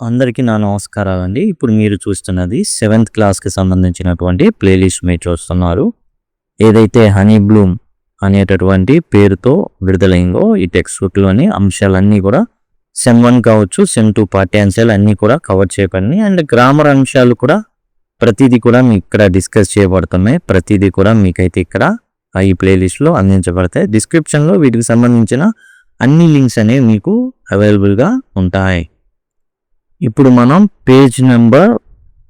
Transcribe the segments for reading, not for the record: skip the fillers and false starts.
అందరికీ నా నమస్కారాలండి. ఇప్పుడు మీరు చూస్తున్నది 7th క్లాస్‌కి సంబంధించినటువంటి ప్లేలిస్ట్ మీరు చూస్తున్నారు. ఏదైతే 'హనీ బ్లూమ్' అనేటటువంటి పేరుతో విడుదలైందో ఈ టెక్స్ట్ బుక్‌లోని అంశాలన్నీ కూడా సెమ్ 1 కావచ్చు, సెమ్ 2 పాఠ్యాంశాలు అన్నీ కూడా కవర్ చేయబడినాయి. అండ్ గ్రామర్ అంశాలు కూడా ప్రతిదీ కూడా మీకు ఇక్కడ డిస్కస్ చేయబడుతున్నాయి. ప్రతిదీ కూడా మీకైతే ఇక్కడ ఈ ప్లేలిస్ట్‌లో అందించబడతాయి. డిస్క్రిప్షన్‌లో వీటికి సంబంధించిన అన్ని లింక్స్ అనేవి మీకు అవైలబుల్‌గా ఉంటాయి. ఇప్పుడు మనం పేజ్ నెంబర్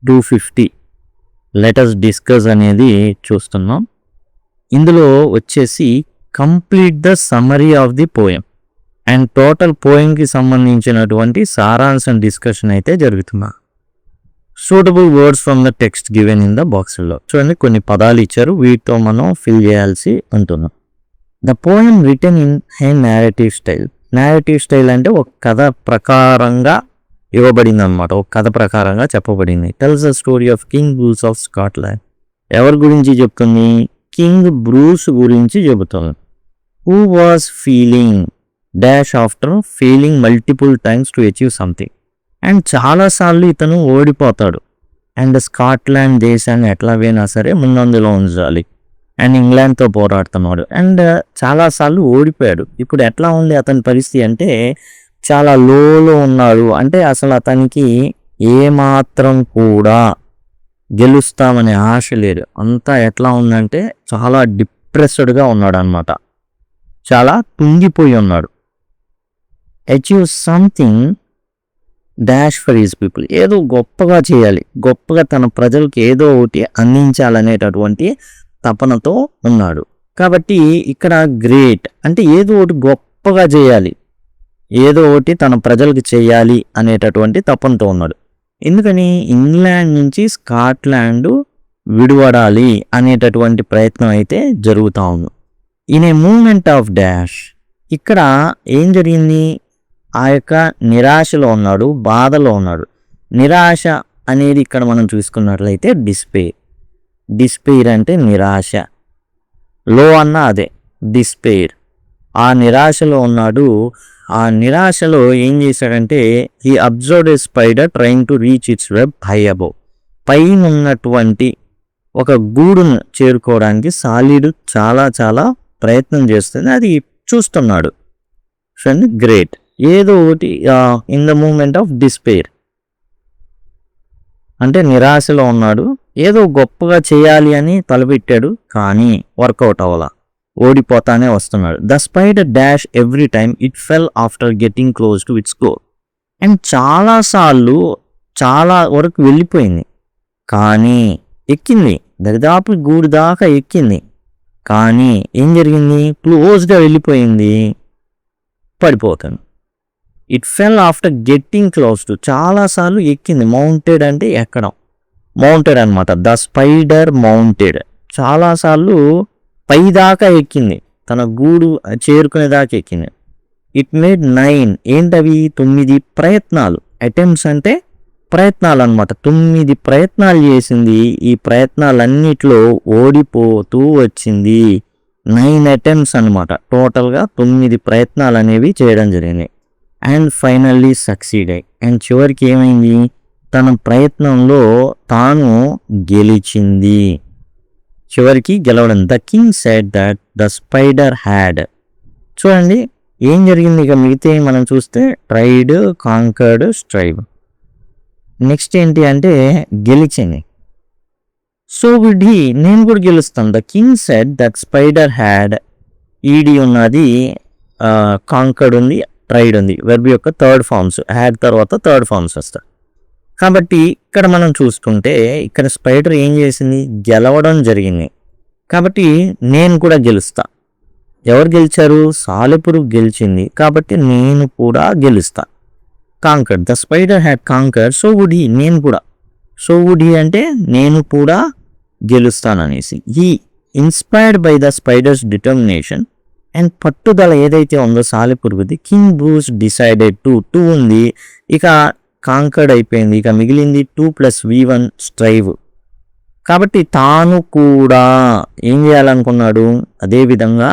250 లెటర్స్ డిస్కస్ అనేది చూస్తున్నాం. ఇందులో వచ్చేసి complete the summary of the poem and total పోయంకి సంబంధించినటువంటి సారాంశం డిస్కషన్ అయితే జరుగుతుంది. Suitable words from the text given in the బాక్స్లో చూడండి, కొన్ని పదాలు ఇచ్చారు, వీటితో మనం ఫిల్ చేయాల్సి ఉంటున్నాం. The poem return in a narrative style. Narrative style అంటే ఒక కథ ప్రకారంగా ఇవ్వబడింది అనమాట, ఒక కథ ప్రకారంగా చెప్పబడింది. Tells the story of king Bruce of Scotland. ఎవరి గురించి చెప్తుంది? కింగ్ బ్రూస్ గురించి చెబుతుంది. Who was feeling dash after failing multiple times to achieve something. And చాలాసార్లు ఇతను ఓడిపోతాడు. అండ్ స్కాట్లాండ్ దేశాన్ని ఎట్లాగైనా సరే ముందందులో ఉంచాలి. అండ్ ఇంగ్లాండ్తో పోరాడుతున్నాడు. అండ్ చాలాసార్లు ఓడిపోయాడు. ఇప్పుడు ఎట్లా ఉంది అతని పరిస్థితి అంటే చాలా లోలో ఉన్నాడు. అంటే అసలు అతనికి ఏమాత్రం కూడా గెలుస్తామనే ఆశ లేదు. అంతా ఎట్లా ఉందంటే చాలా డిప్రెస్డ్గా ఉన్నాడు అనమాట, చాలా కుంగిపోయి ఉన్నాడు. Achieve something dash for his people. ఏదో గొప్పగా చేయాలి, గొప్పగా తన ప్రజలకు ఏదో ఒకటి అందించాలనేటటువంటి తపనతో ఉన్నాడు. కాబట్టి ఇక్కడ గ్రేట్ అంటే ఏదో ఒకటి గొప్పగా చేయాలి, ఏదో ఒకటి తన ప్రజలకు చేయాలి అనేటటువంటి తపనతో ఉన్నాడు. ఎందుకని? ఇంగ్లాండ్ నుంచి స్కాట్లాండ్ విడివడాలి అనేటటువంటి ప్రయత్నం అయితే జరుగుతూ ఉంది. In a moment of dash. ఇక్కడ ఏం జరిగింది? ఆ యొక్క నిరాశలో ఉన్నాడు, బాధలో ఉన్నాడు. నిరాశ అనేది ఇక్కడ మనం చూసుకున్నట్లయితే డిస్పేర్. డిస్పేర్ అంటే నిరాశ. లో అన్న అదే డిస్పేర్. ఆ నిరాశలో ఉన్నాడు. ఆ నిరాశలో ఏం చేశాడంటే he observed A spider trying to reach its web high above. పైన ఉన్నటువంటి ఒక గూడును చేరుకోవడానికి సాలీడు చాలా చాలా ప్రయత్నం చేస్తుంది, అది చూస్తున్నాడు. Friend great. ఏదో ఒకటి in the moment of despair అంటే నిరాశలో ఉన్నాడు, ఏదో గొప్పగా చేయాలి అని తలపెట్టాడు, కానీ వర్కౌట్ అవ్వాల, ఓడిపోతానే వస్తున్నాడు. The spider dash every time it fell after getting close to its goal. And చాలాసార్లు చాలా వరకు వెళ్ళిపోయింది, కానీ ఎక్కింది, దరిదాపు గూడు దాకా ఎక్కింది, కానీ ఏం జరిగింది? క్లోజ్గా వెళ్ళిపోయింది, పడిపోతాను. It fell after getting close to. చాలాసార్లు ఎక్కింది. మౌంటెడ్ అంటే ఎక్కడం, మౌంటెడ్ అనమాట. The spider mounted. చాలాసార్లు పైదాకా ఎక్కింది, తన గూడు చేరుకునేదాకా ఎక్కింది. It made 9. ఏంటవి? 9 ప్రయత్నాలు. అటెంప్ట్స్ అంటే ప్రయత్నాలు అనమాట. 9 ప్రయత్నాలు చేసింది. ఈ ప్రయత్నాలన్నిట్లో ఓడిపోతూ వచ్చింది. 9 అటెంప్ట్స్ అనమాట. టోటల్గా 9 ప్రయత్నాలు అనేవి చేయడం జరిగింది. And finally succeeded. అండ్ చివరికి ఏమైంది? తన ప్రయత్నంలో తాను గెలిచింది, చివరికి గెలవడం. The king said that the spider had. చూడండి ఏం జరిగింది. ఇక మిగతా మనం చూస్తే ట్రైడ్, కాంకర్డ్, స్ట్రైవ్. నెక్స్ట్ ఏంటి అంటే గెలిచింది. సో వుడ్ హీ, నేను కూడా గెలుస్తాను. The king said that spider had. ED ఉన్నది, కాంకర్డ్ ఉంది, ట్రైడ్ ఉంది. వెర్బ్ యొక్క థర్డ్ ఫార్మ్స్. హ్యాడ్ తర్వాత థర్డ్ ఫార్మ్స్ వస్తాయి. కాబట్టి ఇక్కడ మనం చూసుకుంటే ఇక్కడ స్పైడర్ ఏం చేసింది? గెలవడం జరిగింది. కాబట్టి నేను కూడా గెలుస్తా. ఎవరు గెలిచారు? సాలెపురుగు గెలిచింది, కాబట్టి నేను కూడా గెలుస్తా. Conquered. The spider had conquered, so would he, నేను కూడా. సో వుడ్ హీ అంటే నేను కూడా గెలుస్తాననేసి. He inspired by the spider's determination. And పట్టుదల ఏదైతే ఉందో సాలెపురుగుది. King Bruce decided to. 2 ఉంది, ఇక కాంకర్డ్ అయిపోయింది, ఇక మిగిలింది 2 + V1 స్ట్రైవ్. కాబట్టి తాను కూడా ఏం చేయాలనుకున్నాడు? అదేవిధంగా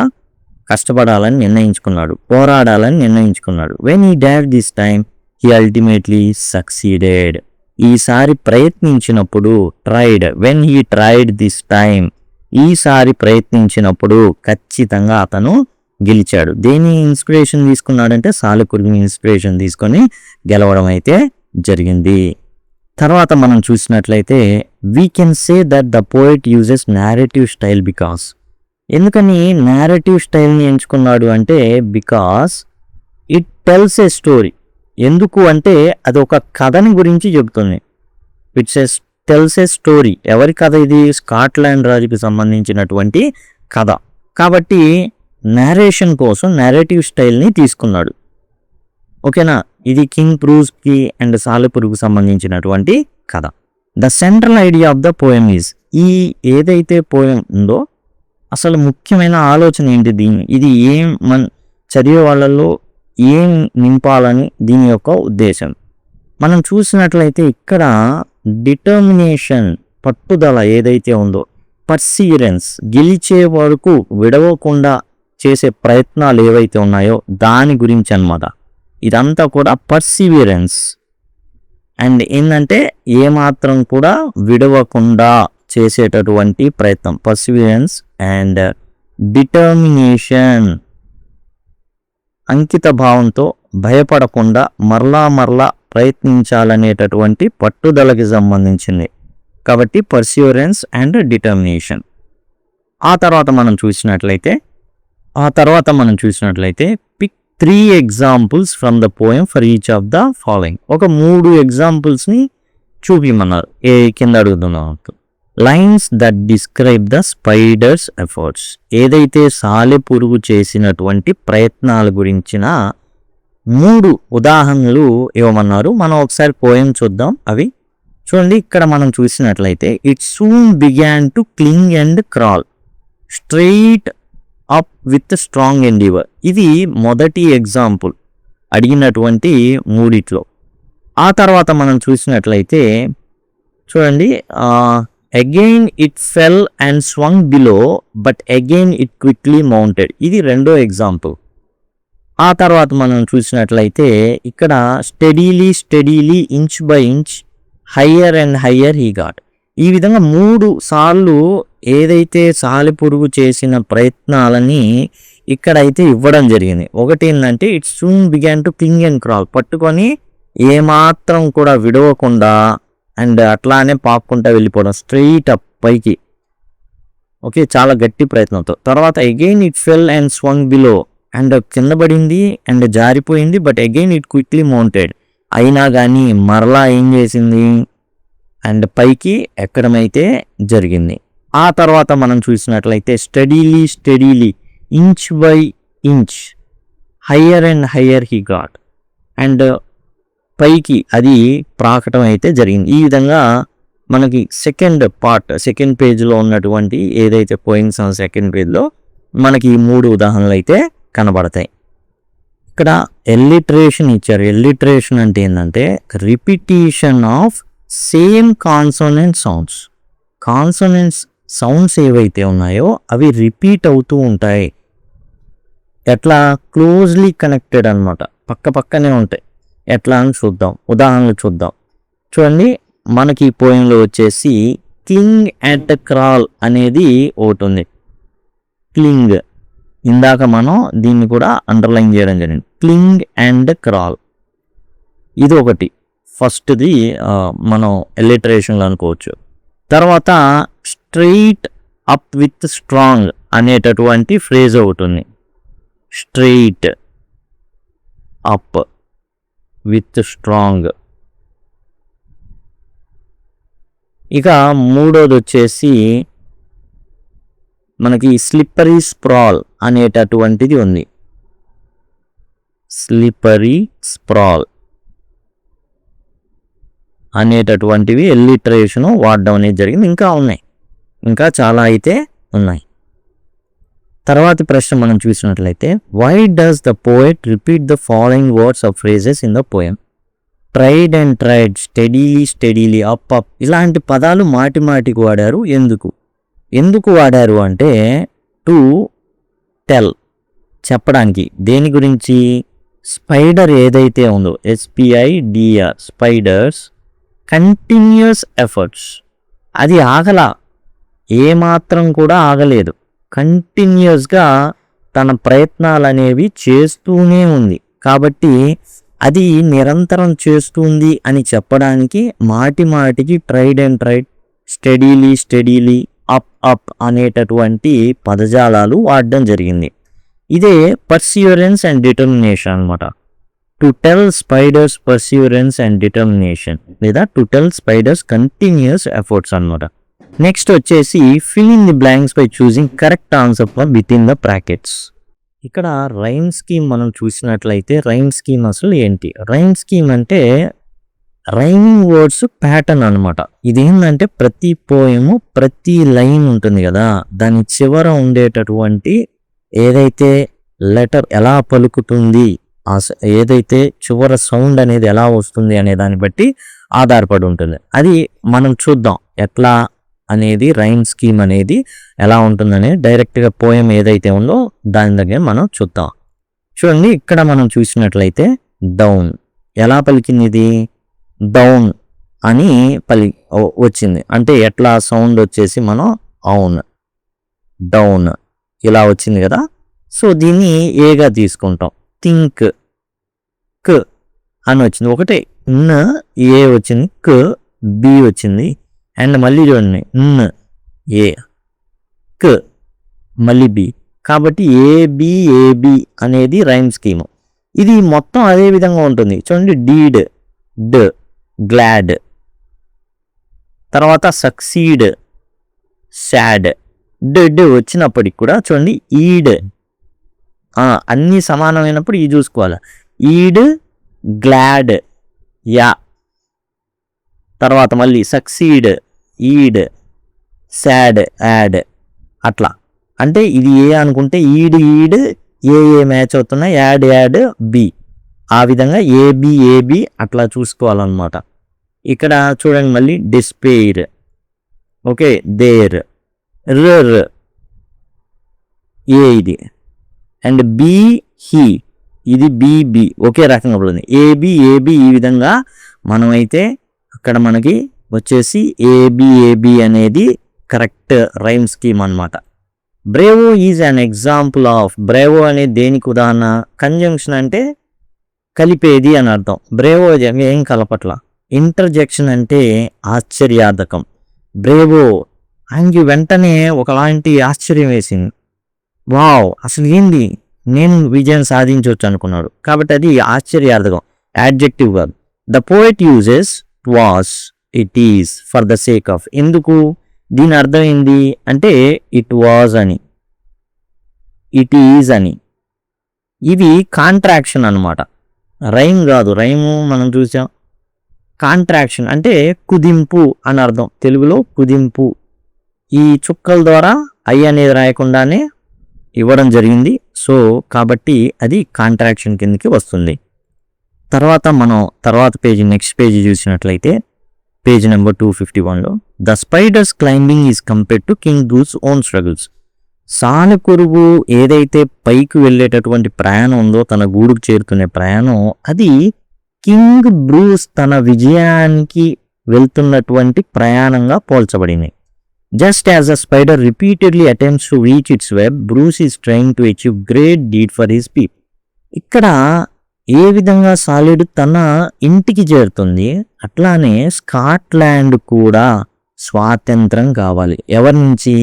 కష్టపడాలని నిర్ణయించుకున్నాడు, పోరాడాలని నిర్ణయించుకున్నాడు. When he dash this time he ultimately succeeded. ఈసారి ప్రయత్నించినప్పుడు tried, when he tried this time, ఈసారి ప్రయత్నించినప్పుడు ఖచ్చితంగా అతను గెలిచాడు. దేని ఇన్స్పిరేషన్ తీసుకున్నాడంటే సాలెపురుగుని ఇన్స్పిరేషన్ తీసుకొని గెలవడం అయితే జరిగింది. తర్వాత మనం చూసినట్లయితే we can say that the poet uses narrative style because. ఎందుకని నేరేటివ్ స్టైల్ని ఎంచుకున్నాడు అంటే because it tells a story. ఎందుకు అంటే అది ఒక కథని గురించి చెబుతుంది. It's tells a story. ఎవరి కథ ఇది? స్కాట్లాండ్ రాజుకి సంబంధించినటువంటి కథ. కాబట్టి నేరేషన్ కోసం నేరేటివ్ స్టైల్ని తీసుకున్నాడు. ఓకేనా? ఇది కింగ్ బ్రూస్కి అండ్ సాలెపురుగుకు సంబంధించినటువంటి కథ. The central idea of the poem is, ఈ ఏదైతే పోయం ఉందో అసలు ముఖ్యమైన ఆలోచన ఏంటి దీన్ని, ఇది ఏం చదివే వాళ్ళలో ఏం నింపాలని దీని యొక్క ఉద్దేశం. మనం చూసినట్లయితే ఇక్కడ డిటర్మినేషన్, పట్టుదల ఏదైతే ఉందో, పర్సీవరెన్స్, గెలిచే వరకు విడవకుండా చేసే ప్రయత్నాలు ఏవైతే ఉన్నాయో దాని గురించి అన్నమాట. ఇదంతా కూడా పర్సీవరెన్స్ అండ్ ఏంటంటే ఏమాత్రం కూడా విడవకుండా చేసేటటువంటి ప్రయత్నం, పర్సీవరెన్స్ అండ్ డిటర్మినేషన్, అంకిత భావంతో భయపడకుండా మరలా ప్రయత్నించాలనేటటువంటి పట్టుదలకి సంబంధించింది. కాబట్టి పర్సీవరెన్స్ అండ్ డిటర్మినేషన్. ఆ తర్వాత మనం చూసినట్లయితే pick 3 examples from the poem for each of the following. ఒక 3 ఎగ్జాంపుల్స్ని చూపిమన్నారు. కింద అడుగుతున్నాం. Lines that describe the spider's efforts. ఏదైతే సాలెపురుగు చేసినటువంటి ప్రయత్నాల గురించిన 3 ఉదాహరణలు ఇవ్వమన్నారు. మనం ఒకసారి పోయం చూద్దాం. అవి చూడండి. ఇక్కడ మనం చూసినట్లయితే it soon began to క్లింగ్ and crawl straight up with strong Endeavour. ఇది మొదటి ఎగ్జాంపుల్ అడిగినటువంటి 3 ఆ తర్వాత మనం చూసినట్లయితే చూడండి, again it fell and swung below but again it quickly mounted. ఇది రెండో ఎగ్జాంపుల్. ఆ తర్వాత మనం చూసినట్లయితే ఇక్కడ steadily inch by inch higher and higher he got. ఈ విధంగా 3 సార్లు ఏదైతే సాలెపురుగు చేసిన ప్రయత్నాలని ఇక్కడైతే ఇవ్వడం జరిగింది. ఒకటి ఏంటంటే it soon began to క్లింగ్ and crawl, పట్టుకొని ఏమాత్రం కూడా విడవకుండా అండ్ అట్లానే పాక్కుంటా వెళ్ళిపోవడం, స్ట్రెయిట్ అప్ పైకి. ఓకే, చాలా గట్టి ప్రయత్నంతో. తర్వాత again it fell and swung below, and కింద పడింది అండ్ జారిపోయింది, but again it quickly mounted. అయినా కానీ మరలా ఏం చేసింది అండ్ పైకి ఎక్కడమైతే జరిగింది. ఆ తర్వాత మనం చూసినట్లయితే steadily inch by inch higher and higher he got, and పైకి అది ప్రాకటం అయితే జరిగింది. ఈ విధంగా మనకి సెకండ్ పేజ్లో ఉన్నటువంటి ఏదైతే పోయింగ్స్ సెకండ్ పేజ్లో మనకి ఈ 3 ఉదాహరణలు అయితే కనబడతాయి. ఇక్కడ ఎల్లిటరేషన్ ఇచ్చారు. ఎల్లిటరేషన్ అంటే ఏంటంటే repetition of same consonant sounds. Consonants sounds ఏవైతే ఉన్నాయో అవి రిపీట్ అవుతూ ఉంటాయి. ఎట్లా? క్లోజ్లీ కనెక్టెడ్ అనమాట, పక్కనే ఉంటాయి. ఎట్లా అని చూద్దాం, ఉదాహరణలు చూద్దాం. చూడండి, మనకి ఈ పోయంలో వచ్చేసి క్లింగ్ అండ్ క్రాల్ అనేది ఒకటి ఉంది. క్లింగ్, ఇందాక మనం దీన్ని కూడా అండర్లైన్ చేయడం జరిగింది. క్లింగ్ అండ్ క్రాల్ ఇది ఒకటి, ఫస్ట్ది మనం ఎలిటరేషన్లో అనుకోవచ్చు. తర్వాత స్ట్రెయిట్ అప్ విత్ స్ట్రాంగ్ అనేటటువంటి ఫ్రేజ్ ఒకటి ఉంది. Straight up with strong. ఇక మూడోది వచ్చేసి మనకి స్లిప్పరీ స్ప్రాల్ అనేటటువంటిది ఉంది. స్లిప్పరీ స్ప్రాల్ అనేటటువంటివి ఎల్లిటరేషన్ వాడడం అనేది జరిగింది. ఇంకా చాలా అయితే ఉన్నాయి. తర్వాతి ప్రశ్న మనం చూసినట్లయితే why does the poet repeat the following words of phrases in the poem? Tried and tried, steadily, up. ఇలాంటి పదాలు మాటికి వాడారు. ఎందుకు వాడారు అంటే టు టెల్, చెప్పడానికి. దేని గురించి? స్పైడర్ ఏదైతే ఉందో SPIDR స్పైడర్స్ కంటిన్యూస్ ఎఫర్ట్స్, అది ఆగల, ఏమాత్రం కూడా ఆగలేదు, కంటిన్యూస్గా తన ప్రయత్నాలు అనేవి చేస్తూనే ఉంది. కాబట్టి అది నిరంతరం చేస్తుంది అని చెప్పడానికి మాటి మాటికి tried and tried, steadily up అనేటటువంటి పదజాలాలు వాడడం జరిగింది. ఇదే పర్సివరెన్స్ అండ్ డిటర్మినేషన్ అనమాట. To tell spider's perseverance and determination లేదా to tell spider's continuous efforts అనమాట. నెక్స్ట్ వచ్చేసి fill in the blanks by choosing correct answer from within the brackets. ఇక్కడ రైమ్ స్కీమ్ మనం చూసినట్లయితే రైమ్ స్కీమ్ అసలు ఏంటి? Rhyme scheme అంటే rhyming words pattern అనమాట. ఇదేంటంటే ప్రతి పోయము, ప్రతి లైన్ ఉంటుంది కదా, దాని చివర ఉండేటటువంటి ఏదైతే లెటర్ ఎలా పలుకుతుంది, ఏదైతే చివర సౌండ్ అనేది ఎలా వస్తుంది అనే దాన్ని బట్టి ఆధారపడి ఉంటుంది. అది మనం చూద్దాం ఎట్లా అనేది, రైమ్ స్కీమ్ అనేది ఎలా ఉంటుందనేది డైరెక్ట్గా పోయం ఏదైతే ఉందో దాని దగ్గర మనం చూద్దాం. చూడండి, ఇక్కడ మనం చూసినట్లయితే డౌన్ ఎలా పలికింది, ఇది డౌన్ అని వచ్చింది. అంటే ఎట్లా సౌండ్ వచ్చేసి మనం అవున్ డౌన్ ఇలా వచ్చింది కదా. సో దీన్ని ఏగా తీసుకుంటాం. థింక్ క్ అని వచ్చింది, ఒకటే న్ ఏ వచ్చింది, క్ బి వచ్చింది, అండ్ మళ్ళీ చూడండి న్ ఏ క్ మళ్ళీ బి. కాబట్టి ఏబి అనేది రైమ్ స్కీము. ఇది మొత్తం అదే విధంగా ఉంటుంది. చూడండి, డీడ్ డ్, గ్లాడ్, తర్వాత సక్సీడ్ సాడ్, డ్ వచ్చినప్పటికి కూడా చూడండి ఈడ్, అన్నీ సమానమైనప్పుడు ఈ చూసుకోవాలి. ఈడ్ గ్లాడ్ యా, తర్వాత మళ్ళీ సక్సీడ్ ఈడ్ సాడ్ యాడ్, అట్లా. అంటే ఇది ఏ అనుకుంటే ఈడ్ ఏ మ్యాచ్ అవుతున్నాయి, యాడ్ బి, ఆ విధంగా ఏబి అట్లా చూసుకోవాలన్నమాట. ఇక్కడ చూడండి మళ్ళీ డిస్పేర్, ఓకే, దేర్, రర్ ఏ ఇది, అండ్ బి హీ, ఇది బి ఒకే రకంగా పడుతుంది. ఏబి ఈ విధంగా మనమైతే అక్కడ మనకి వచ్చేసి ఏబి అనేది కరెక్ట్ రైమ్ స్కీమ్ అనమాట. Bravo is an example of, Bravo అనేది దేనికి ఉదాహరణ? కంజంక్షన్ అంటే కలిపేది అని అర్థం. బ్రేవో ఏం కలపట్ల. ఇంటర్జెక్షన్ అంటే ఆశ్చర్యార్థకం. బ్రేవో ఆయనకి వెంటనే ఒకలాంటి ఆశ్చర్యం వేసింది. వావ్, అసలు ఏంది, నేను విజయం సాధించవచ్చు అనుకున్నాడు. కాబట్టి అది ఆశ్చర్యార్థకం, యాడ్జెక్టివ్ కాదు. The poet uses was, it is, for the sake of. ఎందుకు? దీని అర్థం ఏంది అంటే ఇట్ వాజ్ అని, ఇట్ ఈజ్ అని. ఇది కాంట్రాక్షన్ అనమాట, రైమ్ కాదు. రైము మనం చూసాం. కాంట్రాక్షన్ అంటే కుదింపు అని అర్థం. తెలుగులో కుదింపు. ఈ చుక్కల ద్వారా ఐ అనేది రాయకుండానే ఇవ్వడం జరిగింది. సో కాబట్టి అది కాంట్రాక్షన్ కిందకి వస్తుంది. తర్వాత మనం పేజీ, నెక్స్ట్ పేజీ చూసినట్లయితే పేజ్ నెంబర్ 251లో the spider's climbing is compared to king Bruce own struggles. సాలెపురుగు ఏదైతే పైకి వెళ్ళేటటువంటి ప్రయాణం ఉందో, తన గూడుకు చేరుకునే ప్రయాణం, అది కింగ్ బ్రూస్ తన విజయానికి వెళ్తున్నటువంటి ప్రయాణంగా పోల్చబడింది. Just as a spider repeatedly attempts to reach its web, Bruce is trying to achieve great deed for his people. ఇక్కడ ఏ విధంగా సాలిడ్ తన ఇంటికి చేరుతుంది, అట్లానే స్కాట్లాండ్ కూడా స్వాతంత్రం కావాలి. ఎవరి నుంచి?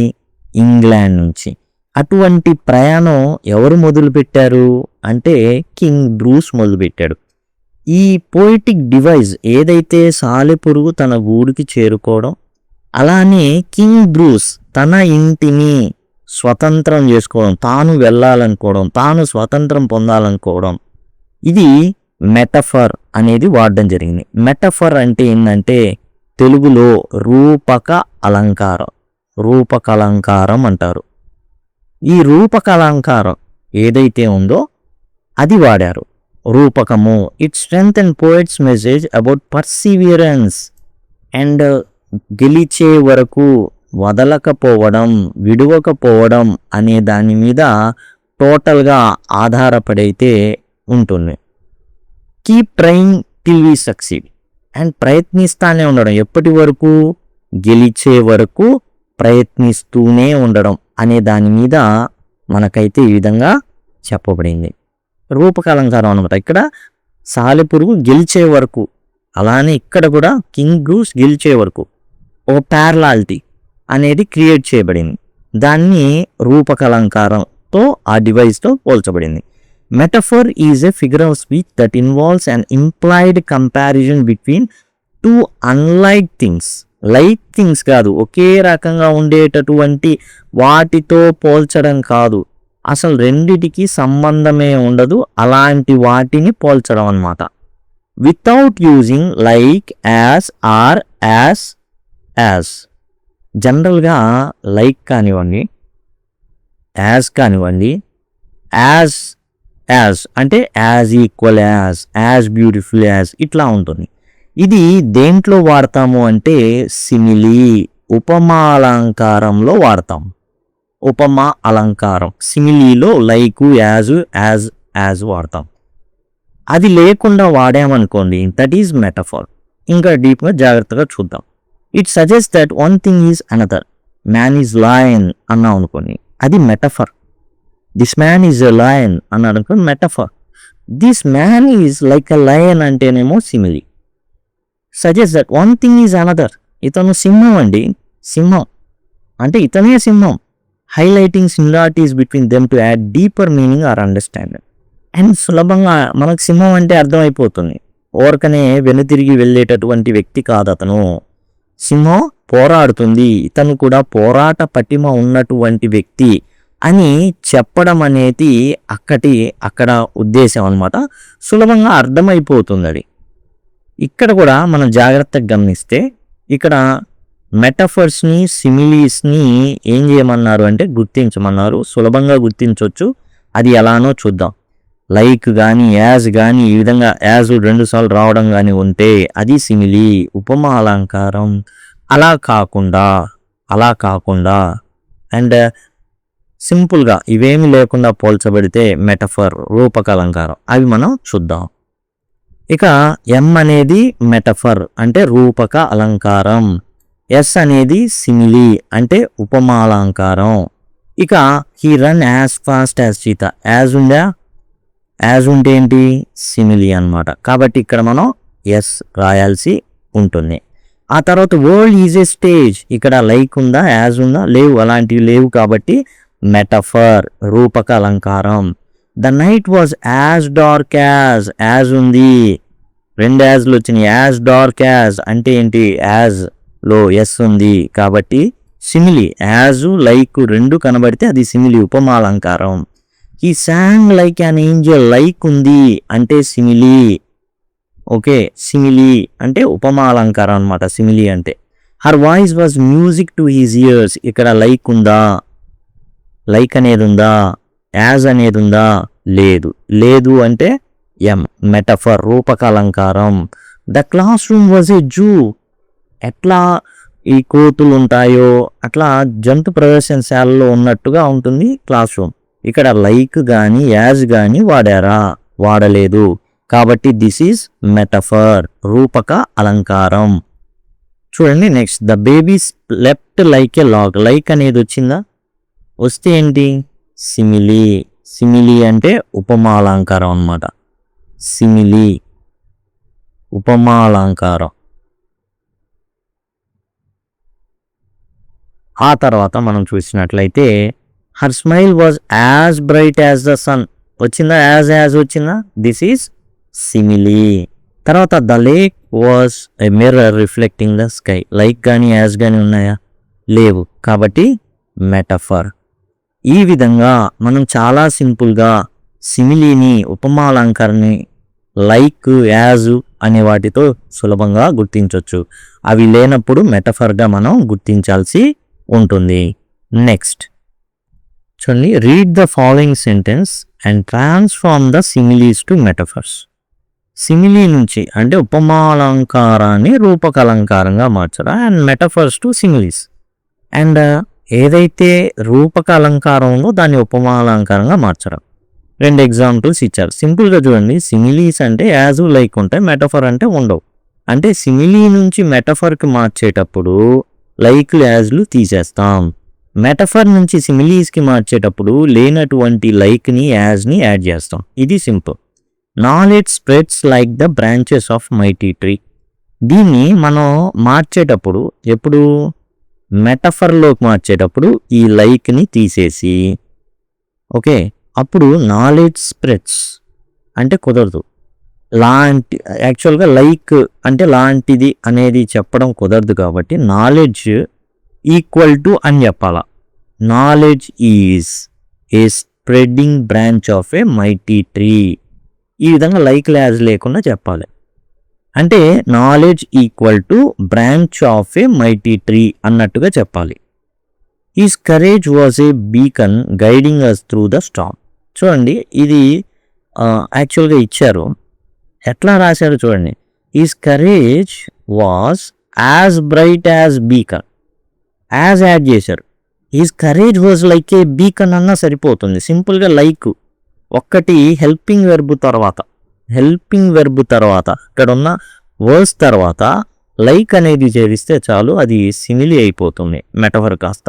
ఇంగ్లాండ్ నుంచి. అటువంటి ప్రయాణం ఎవరు మొదలుపెట్టారు అంటే కింగ్ బ్రూస్ మొదలుపెట్టాడు. ఈ పోయిటిక్ డివైజ్ ఏదైతే సాలెపురుగు తన గూడికి చేరుకోవడం, అలానే కింగ్ బ్రూస్ తన ఇంటిని స్వతంత్రం చేసుకోవడం, తాను వెళ్ళాలనుకోవడం, తాను స్వతంత్రం పొందాలనుకోవడం, ఇది మెటఫర్ అనేది వాడడం జరిగింది. మెటఫర్ అంటే ఏంటంటే తెలుగులో రూపక అలంకారం, రూపకలంకారం అంటారు. ఈ రూపకలంకారం ఏదైతే ఉందో అది వాడారు, రూపకము. It strength and poet's message about perseverance and గెలిచే వరకు వదలకపోవడం, విడవకపోవడం అనే దాని మీద టోటల్గా ఆధారపడైతే ఉంటుంది. Keep trying till we succeed. And ప్రయత్నిస్తానే ఉండడం, ఎప్పటి వరకు? గెలిచే వరకు ప్రయత్నిస్తూనే ఉండడం అనే దాని మీద మనకైతే ఈ విధంగా చెప్పబడింది. రూపక అలంకారం అనమాట. ఇక్కడ సాలెపురుగు గెలిచే వరకు, అలానే ఇక్కడ కూడా కింగ్ గూస్ గెలిచే వరకు ఒక ప్యారలాలిటీ అనేది క్రియేట్ చేయబడింది. దాన్ని రూపక అలంకారంతో ఆ డివైస్తో పోల్చబడింది. Metaphor is a figure of speech that involves an implied comparison between two unlike things. Like things కాదు, ఒకే రకంగా ఉండేటటువంటి వాటితో పోల్చడం కాదు, అసలు రెండిటికి సంబంధమే ఉండదు, అలాంటి వాటిని పోల్చడం అన్నమాట. Without using like, as, or, as. జనరల్గా లైక్ కానివ్వండి, యాజ్ కానివ్వండి, యాజ్ అంటే as equal as beautiful as ఇట్లా ఉంటుంది. ఇది దేంట్లో వాడతాము అంటే సిమిలీ, ఉపమా అలంకారంలో వాడతాం. ఉపమా అలంకారం సిమిలీలో లైకు, యాజ్ వాడతాం. అది లేకుండా వాడామనుకోండి, దట్ ఈజ్ మెటఫర్. ఇంకా డీప్గా జాగ్రత్తగా చూద్దాం. It suggest that one thing is another. Man is lion అన్నాం అనుకోండి, అది metaphor. This man is a lion అన్నాడు అనుకోండి, metaphor. This man is like a lion అంటేనేమో simile. Suggest that one thing is another. ఇతను సింహం అండి, సింహం అంటే ఇతనే సింహం. Highlighting similarities between them to add deeper meaning or understanding. And సులభంగా మనకు సింహం అంటే అర్థమైపోతుంది, ఓరకనే వెనుతిరిగి వెళ్ళేటటువంటి వ్యక్తి కాదు అతను. సింహం పోరాడుతుంది, ఇతను కూడా పోరాట పటిమ ఉన్నటువంటి వ్యక్తి అని చెప్పడం అనేది అక్కడ ఉద్దేశం అన్నమాట. సులభంగా అర్థమైపోతుంది అది. ఇక్కడ కూడా మనం జాగ్రత్తగా గమనిస్తే ఇక్కడ మెటఫర్స్ని, సిమిలీస్ని ఏం చేయమన్నారు అంటే గుర్తించమన్నారు. సులభంగా గుర్తించవచ్చు, అది ఎలానో చూద్దాం. లైక్ కానీ, యాజ్ కానీ, ఈ విధంగా యాజ్ 2 సార్లు రావడం కానీ ఉంటే అది సిమిలీ, ఉపమా అలంకారం. అలా కాకుండా అండ్ సింపుల్గా ఇవేమి లేకుండా పోల్చబడితే మెటఫర్, రూపక అలంకారం. అవి మనం చూద్దాం. ఇక ఎం అనేది మెటఫర్ అంటే రూపక అలంకారం, ఎస్ అనేది సిమిలీ అంటే ఉపమా అలంకారం. ఇక he run as fast as cheetah, as ఉంటే ఏంటి? సిమిలీ అన్నమాట. కాబట్టి ఇక్కడ మనం ఎస్ రాయాల్సి ఉంటుంది. ఆ తర్వాత వరల్డ్ ఈజ్ ఏ స్టేజ్, ఇక్కడ లైక్ ఉందా, యాజ్ ఉందా? లేవు, అలాంటివి లేవు. కాబట్టి మెటఫర్, రూపక అలంకారం. The night was as dark as ఉంది, 2 యాజ్లు వచ్చినాయి. యాజ్ డార్క్ యాజ్ అంటే ఏంటి? యాజ్ లో ఎస్ ఉంది కాబట్టి సిమిలీ. యాజ్, లైక్ 2 కనబడితే అది సిమిలీ, ఉపమా అలంకారం. ఈ song like an angel, like ఉంది అంటే సిమిలీ. ఓకే, సిమిలీ అంటే ఉపమా అలంకారం అనమాట సిమిలీ అంటే. Her voice was music to his years, ఇక్కడ లైక్ ఉందా? లైక్ అనేది ఉందా? యాజ్ అనేది ఉందా? లేదు అంటే ఎం, మెటఫర్, రూపక అలంకారం. The class room was a zoo, ఎట్లా ఈ కోతులు ఉంటాయో అట్లా జంతు ప్రదర్శనశాలలో ఉన్నట్టుగా ఉంటుంది క్లాస్ రూమ్. ఇక్కడ లైక్ కానీ, యాజ్ కానీ వాడారా? వాడలేదు. కాబట్టి దిస్ ఈజ్ మెటఫర్, రూపక అలంకారం. చూడండి next. The baby slept like a log, like అనేది వచ్చిందా? వస్తే ఏంటి? సిమిలీ అంటే ఉపమా అలంకారం అన్నమాట. సిమిలీ, ఉపమా అలంకారం. ఆ తర్వాత మనం చూసినట్లయితే her smile was as bright as the sun వచ్చిందా? యాజ్ వచ్చిందా? This is simile. తర్వాత the lake was a mirror reflecting the sky, like కానీ, యాజ్ కానీ ఉన్నాయా? లేవు. కాబట్టి మెటఫర్. ఈ విధంగా మనం చాలా సింపుల్గా సిమిలీని, ఉపమా అలంకారాన్ని లైక్, యాజ్ అనే వాటితో సులభంగా గుర్తించవచ్చు. అవి లేనప్పుడు మెటఫర్గా మనం గుర్తించాల్సి ఉంటుంది. నెక్స్ట్ చూడండి. Read the following sentence and transform the similes to metaphors. Simile నుంచి అంటే ఉపమా అలంకారాన్ని రూపక అలంకారంగా మార్చరా, and metaphors to similes. And ఏదైతే రూపక అలంకారం ఉందో దాన్ని ఉపమా అలంకారంగా మార్చడం. 2 ఎగ్జాంపుల్స్ ఇచ్చారు. సింపుల్గా చూడండి, సిమిలీస్ అంటే యాజ్ లైక్ ఉంటాయి, మెటఫర్ అంటే ఉండవు. అంటే సిమిలీ నుంచి మెటఫర్కి మార్చేటప్పుడు లైక్లు యాజ్లు తీసేస్తాం, మెటఫర్ నుంచి సిమిలీస్కి మార్చేటప్పుడు లేనటువంటి లైక్ని యాజ్ని యాడ్ చేస్తాం. ఇది simple. Knowledge spreads like the branches of mighty tree. దీన్ని మనం మార్చేటప్పుడు ఎప్పుడు మెటఫర్లోకి మార్చేటప్పుడు ఈ లైక్ని తీసేసి ఓకే అప్పుడు నాలెడ్జ్ స్ప్రెడ్స్ అంటే కుదరదు. యాక్చువల్గా లైక్ అంటే లాంటిది అనేది చెప్పడం కుదరదు కాబట్టి నాలెడ్జ్ ఈక్వల్ టు అని చెప్పాలా. Knowledge is a spreading branch of a mighty tree. ఈ విధంగా లైక్ యాజ్ లేకుండా చెప్పాలి. అంటే knowledge equal to branch of a mighty tree అన్నట్టుగా చెప్పాలి. Is courage was a beacon guiding us through the storm. చూడండి, ఇది యాక్చువల్గా ఇచ్చారు, ఎట్లా రాశారు చూడండి. Is courage was as bright as beacon, as add చేశారు. Is courage was like a beacon అన్నా సరిపోతుంది. సింపుల్గా లైక్ ఒక్కటి హెల్పింగ్ వెర్బ్ తర్వాత ఇక్కడ ఉన్న వర్డ్స్ తర్వాత లైక్ అనేది చేరిస్తే చాలు, అది సిమిలీ అయిపోతుంది మెటఫర్ కాస్త.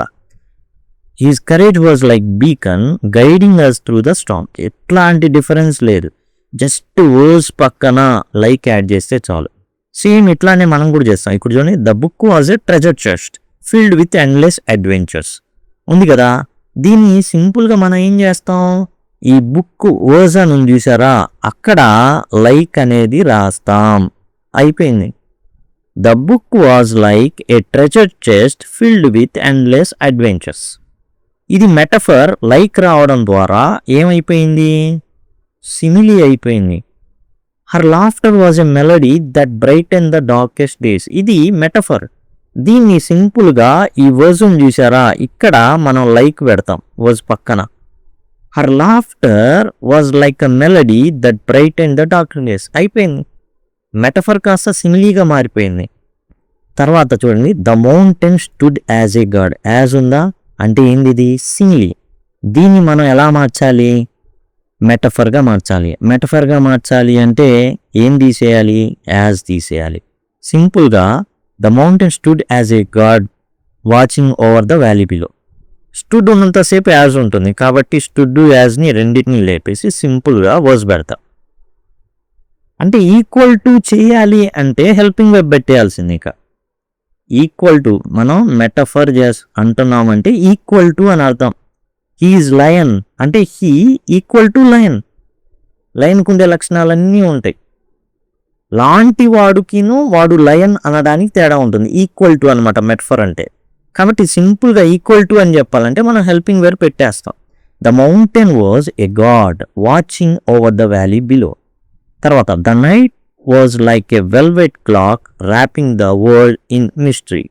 His courage was like beacon guiding us through the storm. ఎట్లాంటి డిఫరెన్స్ లేదు, జస్ట్ వర్డ్స్ పక్కన లైక్ యాడ్ చేస్తే చాలు. సేమ్ ఇట్లానే మనం కూడా చేస్తాం. ఇప్పుడు చూడండి, the book was a treasure chest filled with endless adventures ఉంది కదా. దీన్ని సింపుల్గా మనం ఏం చేస్తాం, ఈ బుక్ వర్జన్ ఉంది చూసారా, అక్కడ లైక్ అనేది రాస్తాం, అయిపోయింది. The book was like a treasure chest filled with endless adventures. ఇది మెటఫర్ లైక్ రావడం ద్వారా ఏమైపోయింది, సిమిలీ అయిపోయింది. Her laughter was a melody that brighten the darkest days. ఇది మెటఫర్. దీన్ని సింపుల్గా ఈ వర్జన్ చూసారా, ఇక్కడ మనం లైక్ పెడతాం వర్జ్ పక్కన. Her laughter was like a melody that brighten the darkest days, అయిపోయింది. మెటఫర్ కాస్త సిమిలీగా మారిపోయింది. తర్వాత చూడండి, the mountain stood as a god. As ఉందా అంటే ఏంది, ఇది సిమిలీ. దీన్ని మనం ఎలా మార్చాలి, మెటఫర్గా మార్చాలి. మెటఫర్గా మార్చాలి అంటే ఏం తీసేయాలి, యాజ్ తీసేయాలి. సింపుల్గా the mountain stood as a God watching over the valley below. Stood ఉన్నంతసేపు యాజ్ ఉంటుంది కాబట్టి స్టూడ్ యాజ్ని రెండింటిని లేపేసి సింపుల్గా వర్స్ పెడతాం. అంటే ఈక్వల్ టు చేయాలి అంటే హెల్పింగ్ వెబ్ పెట్టేయాల్సింది. ఇక ఈక్వల్ టు మనం మెటఫర్ అంటున్నామంటే ఈక్వల్ టు అని అర్థం. హీఈస్ లయన్ అంటే హీ ఈక్వల్ టు లయన్. లయన్కు ఉండే లక్షణాలన్నీ ఉంటాయి. లాంటి వాడుకిను వాడు లయన్ అనడానికి తేడా ఉంటుంది. ఈక్వల్ టు అనమాట మెటఫర్ అంటే. కాబట్టి సింపుల్గా ఈక్వల్ టు అని చెప్పాలంటే మనం హెల్పింగ్ వెర్ పెట్టేస్తాం. The mountain was a god watching over the valley below. తర్వాత the night was like a velvet cloak wrapping the world in mystery.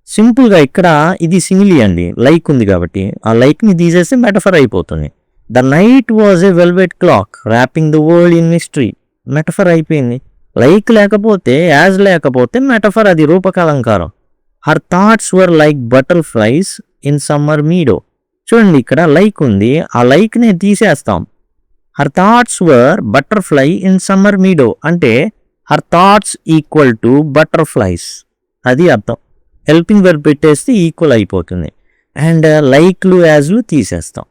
సింపుల్గా ఇక్కడ ఇది సిమిలీ అండి, లైక్ ఉంది కాబట్టి ఆ లైక్ని తీసేస్తే మెటఫర్ అయిపోతుంది. The night was a velvet cloak wrapping the world in mystery, metaphor అయిపోయింది. లైక్ లేకపోతే యాజ్ లేకపోతే మెటఫర్, అది రూపకాలంకారం. Her thoughts were like butterflies in summer meadow. చూడండి, ఇక్కడ లైక్ ఉంది, ఆ లైక్ని తీసేస్తాం. Her thoughts were butterfly in summer meadow అంటే her thoughts equal to butterflies, అది అర్థం. హెల్పింగ్ వెర్బ్ పెట్టేస్తే ఈక్వల్ అయిపోతుంది. అండ్ లైక్లు యాజ్లు తీసేస్తాం.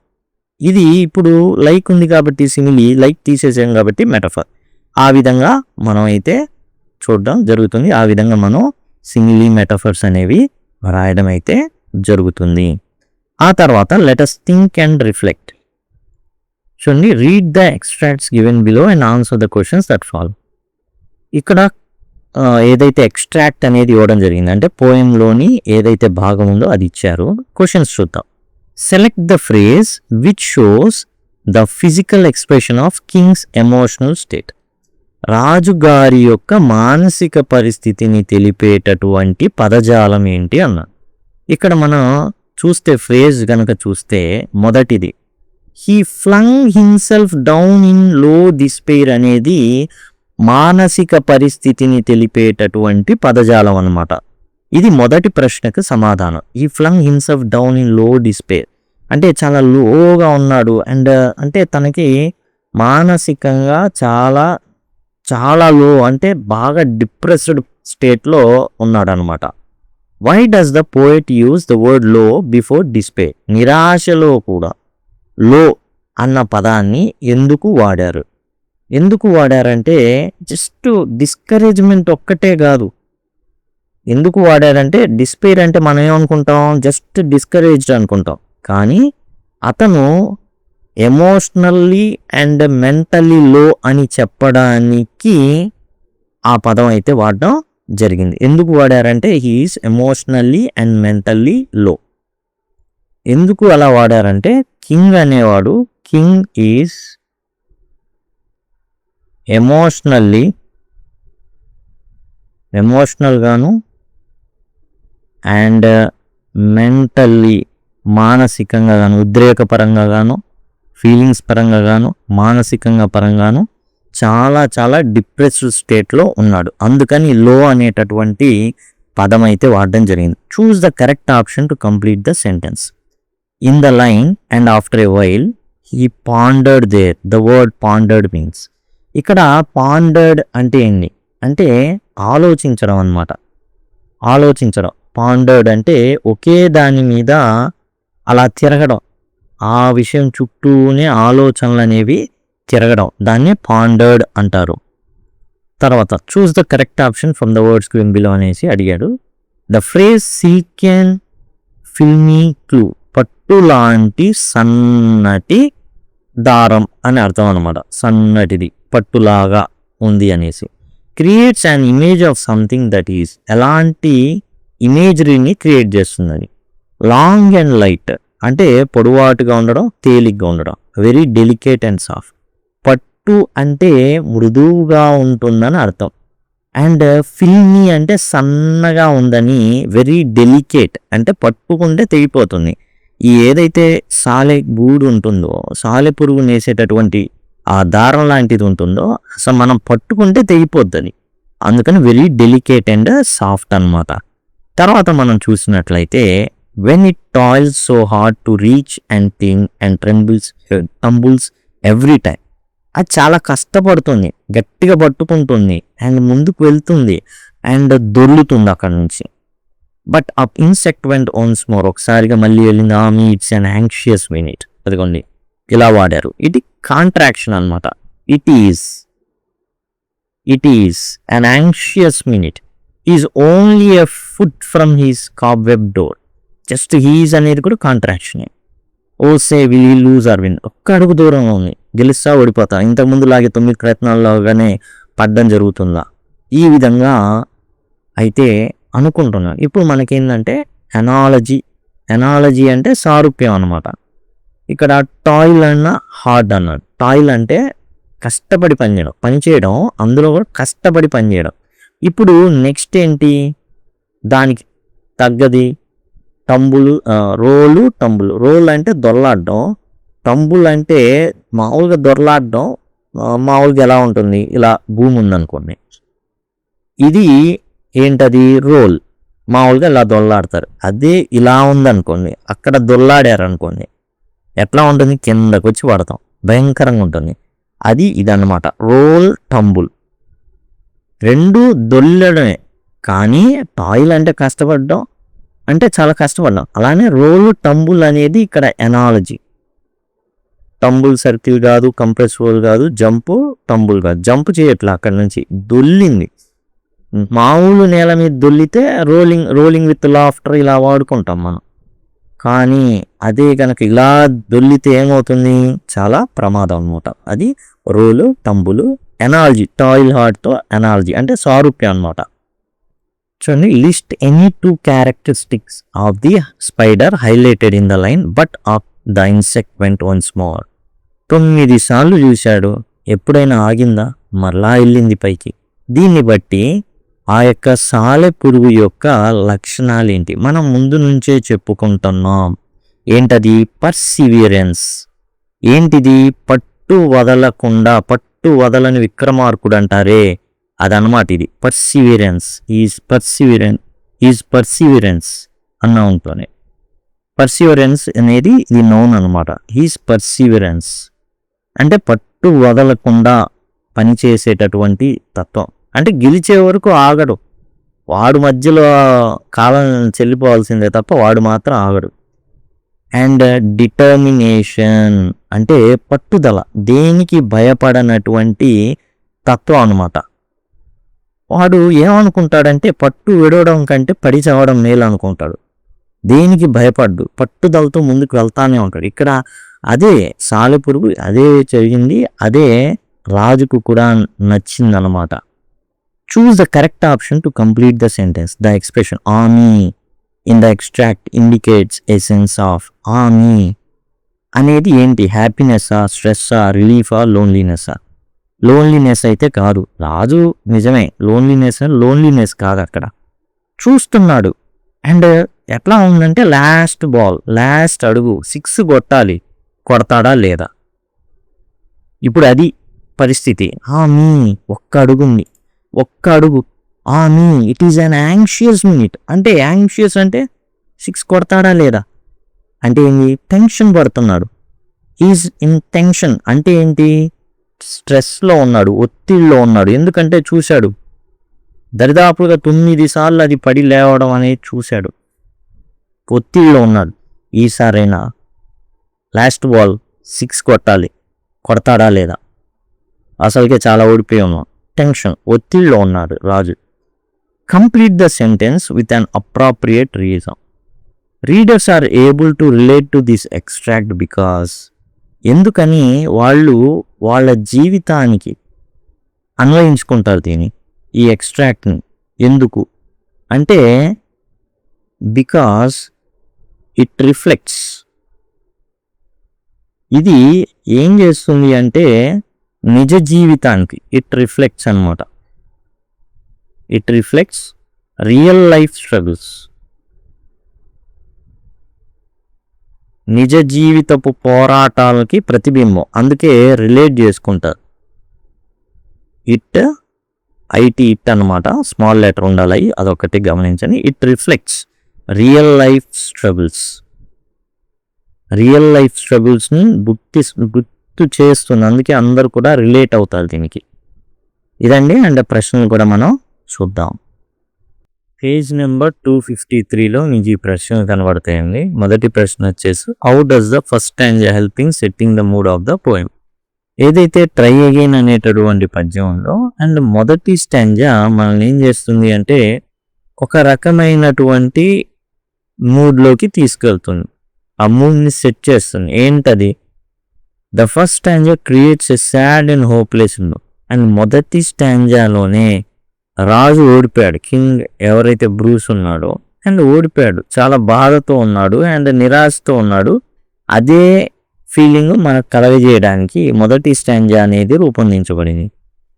ఇది ఇప్పుడు లైక్ ఉంది కాబట్టి సిమిలీ, లైక్ తీసేసాం కాబట్టి మెటఫర్. ఆ విధంగా మనం అయితే చూడడం జరుగుతుంది. ఆ విధంగా మనం సిమిలీ మెటఫర్స్ అనేవి రాయడం అయితే జరుగుతుంది. ఆ తర్వాత let us think and reflect. చూడండి, read the extracts given below and answer the questions that follow. ఇక్కడ ఏదైతే ఎక్స్ట్రాక్ట్ అనేది ఇవ్వడం జరిగింది అంటే పోయంలోని ఏదైతే భాగం ఉందో అది ఇచ్చారు. క్వశ్చన్స్ చూద్దాం. Select the phrase which shows the physical expression of Kings emotional state. రాజుగారి యొక్క మానసిక పరిస్థితిని తెలిపేటటువంటి పదజాలం ఏంటి అన్న. ఇక్కడ మనం చూస్తే ఫ్రేజ్ గనక చూస్తే మొదటిది హీ ఫ్లంగ్ హిమ్సెల్ఫ్ డౌన్ ఇన్ లో డిస్పైర్ అనేది మానసిక పరిస్థితిని తెలిపేటటువంటి పదజాలం అన్నమాట. ఇది మొదటి ప్రశ్నకు సమాధానం. హీ ఫ్లంగ్ హిమ్సెల్ఫ్ డౌన్ ఇన్ లో డిస్పైర్. అంటే చాలా లోగా ఉన్నాడు అండ్ అంటే తనకి మానసికంగా చాలా చాలా లో అంటే బాగా డిప్రెస్డ్ స్టేట్లో ఉన్నాడనమాట. Why does the poet use the word low before despair? నిరాశలో కూడా లో అన్న పదాన్ని ఎందుకు వాడారు? ఎందుకు వాడారంటే జస్ట్ డిస్కరేజ్మెంట్ ఒక్కటే కాదు. ఎందుకు వాడారంటే డిస్పేర్ అంటే మనం ఏమనుకుంటాం, జస్ట్ డిస్కరేజ్డ్ అనుకుంటాం. కానీ అతను ఎమోషనల్లీ అండ్ మెంటల్లీ లో అని చెప్పడానికి ఆ పదం అయితే వాడడం జరిగింది. ఎందుకు వాడారంటే హీఈస్ ఎమోషనల్లీ అండ్ మెంటల్లీ లో. ఎందుకు అలా వాడారంటే కింగ్ అనేవాడు, కింగ్ ఈజ్ ఎమోషనల్గాను అండ్ మెంటల్లీ మానసికంగా గాను, ఉద్రేకపరంగా గాను, ఫీలింగ్స్ పరంగా గాను, మానసికంగా పరంగాను చాలా చాలా డిప్రెస్డ్ స్టేట్లో ఉన్నాడు. అందుకని లో అనేటటువంటి పదం అయితే వాడడం జరిగింది. Choose the correct option to complete the sentence. In the line and after a while he pondered there. The word pondered means, ఇక్కడ పాండర్డ్ అంటే ఏంటి అంటే ఆలోచించడం అన్నమాట. ఆలోచించడం. పాండర్డ్ అంటే ఒకే దాని మీద అలా తిరగడం, ఆ విషయం చుట్టూనే ఆలోచనలు అనేవి తిరగడం, దాన్ని పాండర్డ్ అంటారు. తర్వాత చూస్ the correct option from the words given below అనేసి అడిగాడు. The phrase seek and filmy clue, పట్టు లాంటి సన్నటి దారం అని అర్థం అనమాట. సన్నటిది, పట్టులాగా ఉంది అనేసి. Creates an image of something that is, ఎలాంటి ఇమేజరీని క్రియేట్ చేస్తున్నది. లాంగ్ అండ్ లైట్ అంటే పొడవాటుగా ఉండడం, తేలిగ్గా ఉండడం. Very delicate and soft. పట్టు అంటే మృదువుగా ఉంటుందని అర్థం. అండ్ ఫిల్మీ అంటే సన్నగా ఉందని, వెరీ డెలికేట్ అంటే పట్టుకుంటే తెగిపోతుంది. ఈ ఏదైతే సాలె గూడు ఉంటుందో, సాలె పురుగు నేసేటటువంటి ఆ దారం లాంటిది ఉంటుందో అసలు మనం పట్టుకుంటే తెగిపోద్ది. అందుకని వెరీ డెలికేట్ అండ్ సాఫ్ట్ అన్నమాట. తర్వాత మనం చూసినట్లయితే when it toils so hard to reach and thing and tumbles every time. అది చాలా కష్టపడుతుంది, గట్టిగా పట్టుకుంటుంది అండ్ ముందుకు వెళ్తుంది అండ్ దొర్లుతుంది అక్కడ నుంచి. But up insect went once more, ఒకసారిగా మళ్ళీ వెళ్ళింది. ఆమె ఇట్స్ అన్ యాంగ్షియస్ మినిట్. అదిగోండి ఇలా వాడారు. ఇది కాంట్రాక్షన్ అనమాట. It is an anxious minute is only a foot from his cobweb door. Just he's అనేది కూడా కాంట్రాక్షనే. Oh say will lose or win, ఒక్క అడుగు దూరంలో ఉంది, గెలుస్తా ఓడిపోతా, ఇంతకుముందు లాగే 9 ప్రయత్నాల్లోగానే పడ్డం జరుగుతుందా, ఈ విధంగా అయితే అనుకుంటున్నాను. ఇప్పుడు మనకేంటంటే ఎనాలజీ అంటే సారూప్యం అనమాట. ఇక్కడ టాయిల్ అన్న హార్డ్ అన్నాడు. టాయిల్ అంటే కష్టపడి పనిచేయడం, అందులో కూడా కష్టపడి పనిచేయడం. ఇప్పుడు నెక్స్ట్ ఏంటి, దానికి తగ్గది రోలు టంబుల్. రోల్ అంటే దొర్లాడడం, టంబుల్ అంటే మామూలుగా దొర్లాడడం. మామూలుగా ఎలా ఉంటుంది, ఇలా భూమి ఉందనుకోండి, ఇది ఏంటది రోల్, మామూలుగా ఇలా దొర్లాడతారు. అదే ఇలా ఉందనుకోండి, అక్కడ దొర్లాడారనుకోండి ఎట్లా ఉంటుంది, కిందకు వచ్చి పడతాం, భయంకరంగా ఉంటుంది. అది ఇదన్నమాట రోల్ టంబుల్. రెండు దొల్లడమే. కానీ టాయిల్ అంటే కష్టపడడం, అంటే చాలా కష్టపడ్డాం. అలానే రోల్ టంబుల్ అనేది ఇక్కడ ఎనాలజీ. టంబుల్ సర్కిల్ కాదు, కంప్రెస్ రోల్ కాదు, జంపు టంబుల్ కాదు. జంప్ చేయట్లా, అక్కడ నుంచి దొల్లింది. మామూలు నేల మీద దొల్లితే రోలింగ్ విత్ లాఫ్టర్ ఇలా వాడుకుంటాం మనం. కానీ అదే కనుక ఇలా దొల్లితే ఏమవుతుంది, చాలా ప్రమాదం అనమాట. అది రోలు టంబుల్. ఎనాలజీ, టాయిల్ హార్డ్తో ఎనాలజీ అంటే సారూప్యం అనమాట. చూడండి, list any 2 characteristics of the spider highlighted in the line but of the insect vent once more. 9 సార్లు చూశాడు, ఎప్పుడైనా ఆగిందా, మరలా వెళ్ళింది పైకి. దీన్ని బట్టి ఆ యొక్క సాలె పురుగు యొక్క లక్షణాలు ఏంటి మనం ముందు నుంచే చెప్పుకుంటున్నాం. ఏంటది, పర్సివియరెన్స్. ఏంటిది, పట్టు వదలని విక్రమార్కుడు అంటారే, అదనమాట ఇది పర్సివియరెన్స్. ఈజ్ పర్సివియరెన్స్ అన్న ఉంటుంది. పర్సివరెన్స్ అనేది ఇది నౌన్ అనమాట. హీస్ పర్సివరెన్స్ అంటే పట్టు వదలకుండా పనిచేసేటటువంటి తత్వం. అంటే గెలిచే వరకు ఆగడు. వాడు మధ్యలో కాలం చెల్లిపోవాల్సిందే తప్ప వాడు మాత్రం ఆగడు. అండ్ డిటర్మినేషన్ అంటే పట్టుదల, దేనికి భయపడనటువంటి తత్వం అనమాట. వాడు ఏమనుకుంటాడంటే పట్టు విడవడం కంటే పడి చవడం మేలు అనుకుంటాడు. దేనికి భయపడ్డు, పట్టుదలతో ముందుకు వెళ్తానే ఉంటాడు. ఇక్కడ అదే సాలెపురుగు అదే జరిగింది, అదే రాజుకు కూడా నచ్చిందనమాట. Choose the correct option to complete the sentence. The expression army in the extract indicates a sense of. Army అనేది ఏంటి? హ్యాపీనెస్సా, స్ట్రెస్సా, రిలీఫా, లోన్లీనెస్సా? లోన్లీనెస్ అయితే కాదు. రాజు నిజమే లోన్లీనెస్ కాదు అక్కడ. చూస్తున్నాడు. అండ్ ఎట్లా ఉందంటే లాస్ట్ బాల్, లాస్ట్ అడుగు, 6 కొట్టాలి, కొడతాడా లేదా? ఇప్పుడు అది పరిస్థితి. ఒక్క అడుగు. It is an anxious minute. అంటే యాంగ్షియస్ అంటే 6 కొడతాడా లేదా అంటే ఏంటి? టెన్షన్ పడుతున్నాడు. ఈజ్ ఇన్ టెన్షన్ అంటే ఏంటి? స్ట్రెస్లో ఉన్నాడు, ఒత్తిడిలో ఉన్నాడు. ఎందుకంటే చూశాడు దరిదాపుగా 9 సార్లు అది పడి లేవడం అనేది చూశాడు. ఒత్తిడిలో ఉన్నాడు. ఈసారైనా లాస్ట్ బాల్ 6 కొట్టాలి, కొడతాడా లేదా? అసలుకే చాలా ఓడిపోయి ఉన్నాం. టెన్షన్, ఒత్తిడిలో ఉన్నాడు Raju. Complete the sentence with an appropriate reason. Readers are able to relate to this extract because. ఎందుకని వాళ్ళు వాళ్ళ జీవితానికి అన్వయించుకుంటారు దీన్ని, ఈ ఎక్స్ట్రాక్ట్ని. ఎందుకు అంటే బికాస్ ఇట్ రిఫ్లెక్ట్స్. ఇది ఏం చేస్తుంది అంటే నిజ జీవితానికి ఇట్ రిఫ్లెక్ట్స్ అనమాట. It reflects real life struggles, నిజ జీవితపు పోరాటాలకి ప్రతిబింబం. అందుకే రిలేట్ చేసుకుంటారు. ఇట్ ఇట్ అనమాట, స్మాల్ లెటర్ ఉండాలి, అదొకటి గమనించండి. ఇట్ రిఫ్లెక్ట్స్ రియల్ లైఫ్ స్ట్రగుల్స్ని గుర్తు చేస్తుంది. అందుకే అందరు కూడా రిలేట్ అవుతారు దీనికి. ఇదండి. అండ్ ప్రశ్నలు కూడా మనం చూద్దాం. పేజ్ నెంబర్ 253లో మీకు ఈ ప్రశ్నలు కనబడతాయండి. మొదటి ప్రశ్న వచ్చేసి how does the first stanza helping setting the mood of the poem. ఏదైతే ట్రై అగైన్ అనేటటువంటి పద్యంలో అండ్ మొదటి స్టాంజా మనల్ని ఏం చేస్తుంది అంటే ఒక రకమైనటువంటి మూడ్లోకి తీసుకెళ్తుంది, ఆ మూడ్ని సెట్ చేస్తుంది. ఏంటది? The first stanza creates a sad and hopeless mood. And మొదటి స్టాంజాలోనే రాజు ఓడిపోయాడు, కింగ్ ఎవరైతే బ్రూస్ ఉన్నాడో అండ్ ఓడిపోయాడు, చాలా బాధతో ఉన్నాడు అండ్ నిరాశతో ఉన్నాడు. అదే ఫీలింగ్ మనకు కలగజేయడానికి మొదటి స్టాంజా అనేది రూపొందించబడింది.